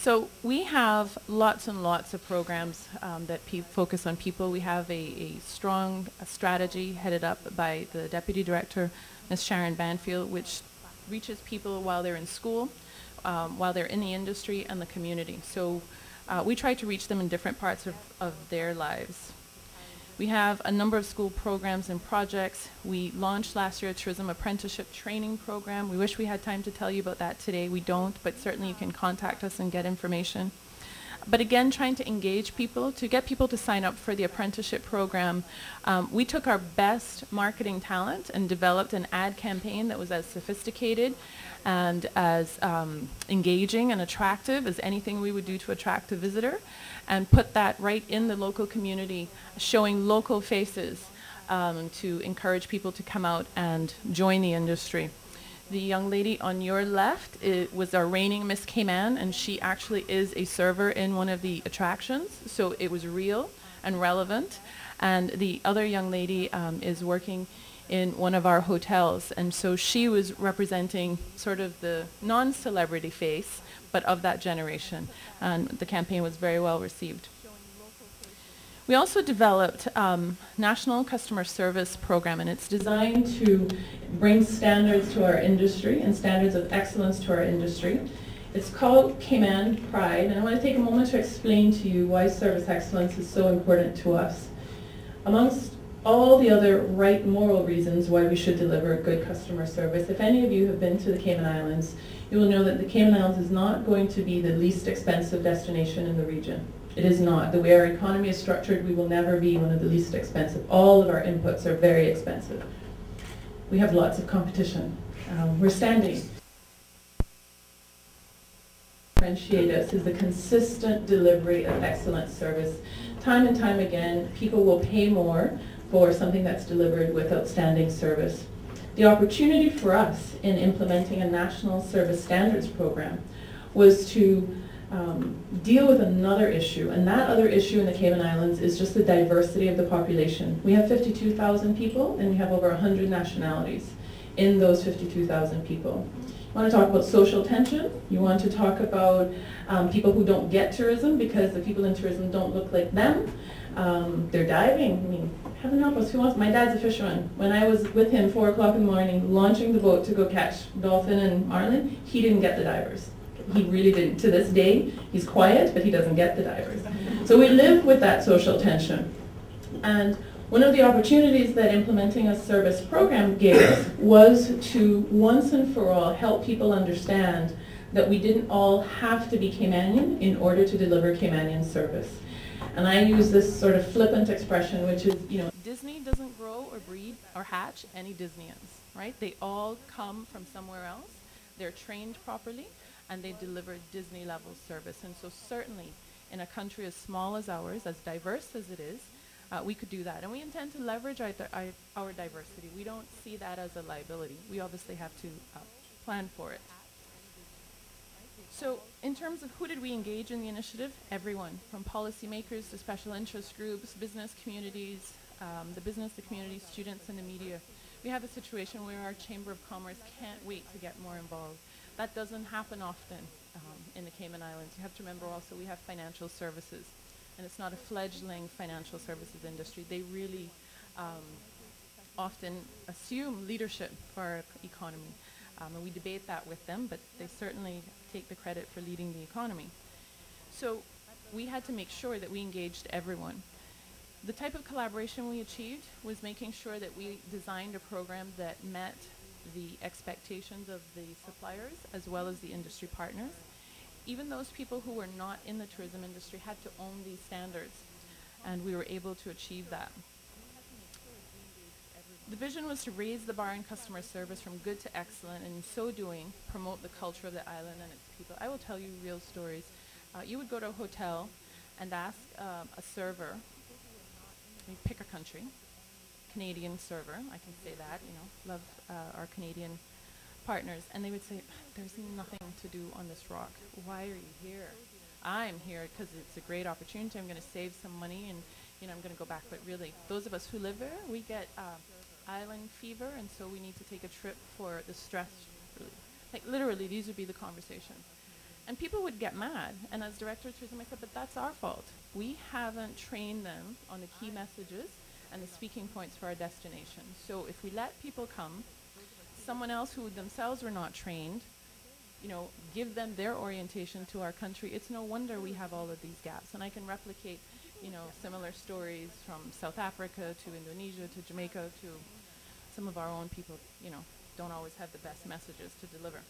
So we have lots and lots of programs that focus on people. We have a strong strategy headed up by the Deputy Director, Ms. Sharon Banfield, which reaches people while they're in school, while they're in the industry and the community. So we try to reach them in different parts of their lives. We have a number of school programs and projects. We launched last year a tourism apprenticeship training program. We wish we had time to tell you about that today. We don't, but certainly you can contact us and get information. But again, trying to engage people, to get people to sign up for the apprenticeship program. We took our best marketing talent and developed an ad campaign that was as sophisticated and as engaging and attractive as anything we would do to attract a visitor, and put that right in the local community, showing local faces to encourage people to come out and join the industry. The young lady on your left was our reigning Miss Cayman, and she actually is a server in one of the attractions, so it was real and relevant. And the other young lady is working in one of our hotels, and so she was representing sort of the non-celebrity face, but of that generation, and the campaign was very well received. We also developed National Customer Service Program, and it's designed to bring standards to our industry and standards of excellence to our industry. It's called Cayman Pride, and I want to take a moment to explain to you why service excellence is so important to us. Amongst all the other right moral reasons why we should deliver good customer service, if any of you have been to the Cayman Islands, you will know that the Cayman Islands is not going to be the least expensive destination in the region. It is not. The way our economy is structured, we will never be one of the least expensive. All of our inputs are very expensive. We have lots of competition. We're standing. Differentiate us is the consistent delivery of excellent service. Time and time again, people will pay more for something that's delivered with outstanding service. The opportunity for us in implementing a national service standards program was to deal with another issue, and that other issue in the Cayman Islands is just the diversity of the population. We have 52,000 people, and we have over 100 nationalities in those 52,000 people. You want to talk about social tension? You want to talk about people who don't get tourism because the people in tourism don't look like them? They're diving. I mean, heaven help us, who wants? My dad's a fisherman. When I was with him 4 o'clock in the morning, launching the boat to go catch dolphin and marlin, he didn't get the divers. He really didn't. To this day, he's quiet, but he doesn't get the divers. So we live with that social tension. And one of the opportunities that implementing a service program gave us was to once and for all help people understand that we didn't all have to be Caymanian in order to deliver Caymanian service. And I use this sort of flippant expression, which is, you know, Disney doesn't grow or breed or hatch any Disneyans, right? They all come from somewhere else. They're trained properly, and they deliver Disney-level service. And so certainly in a country as small as ours, as diverse as it is, we could do that. And we intend to leverage our diversity. We don't see that as a liability. We obviously have to plan for it. So in terms of who did we engage in the initiative? Everyone, from policymakers to special interest groups, business communities, the community, students, and the media. We have a situation where our Chamber of Commerce can't wait to get more involved. That doesn't happen often in the Cayman Islands. You have to remember also we have financial services, and it's not a fledgling financial services industry. They really often assume leadership for our economy, and we debate that with them, but they certainly take the credit for leading the economy. So we had to make sure that we engaged everyone. The type of collaboration we achieved was making sure that we designed a program that met the expectations of the suppliers as well as the industry partners. Even those people who were not in the tourism industry had to own these standards, and we were able to achieve that. The vision was to raise the bar in customer service from good to excellent, and in so doing, promote the culture of the island and its people. I will tell you real stories. You would go to a hotel and ask a server, you pick a country, Canadian server, I can say that, you know, love our Canadian partners, and they would say, there's nothing to do on this rock. Why are you here? I'm here because it's a great opportunity. I'm going to save some money, and you know, I'm going to go back. But really, those of us who live there, we get island fever, and so we need to take a trip for the stress relief. Like literally, these would be the conversations. And people would get mad. And as director of tourism, I said, but that's our fault. We haven't trained them on the key messages and the speaking points for our destination. So if we let people come, someone else who themselves were not trained, give them their orientation to our country, it's no wonder we have all of these gaps. And I can replicate, similar stories from South Africa to Indonesia to Jamaica to some of our own people, don't always have the best messages to deliver.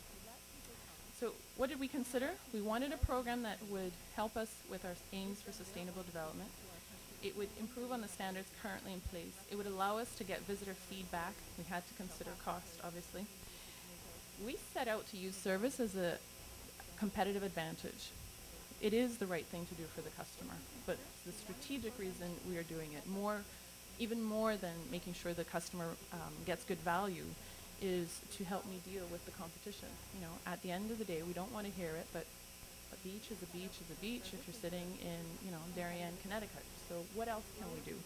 So what did we consider? We wanted a program that would help us with our aims for sustainable development. It would improve on the standards currently in place. It would allow us to get visitor feedback. We had to consider cost, obviously. We set out to use service as a competitive advantage. It is the right thing to do for the customer, but the strategic reason we are doing it, even more than making sure the customer gets good value, is to help me deal with the competition. At the end of the day, we don't want to hear it, but a beach is a beach is a beach if you're sitting in, Darien, Connecticut. So what else can we do?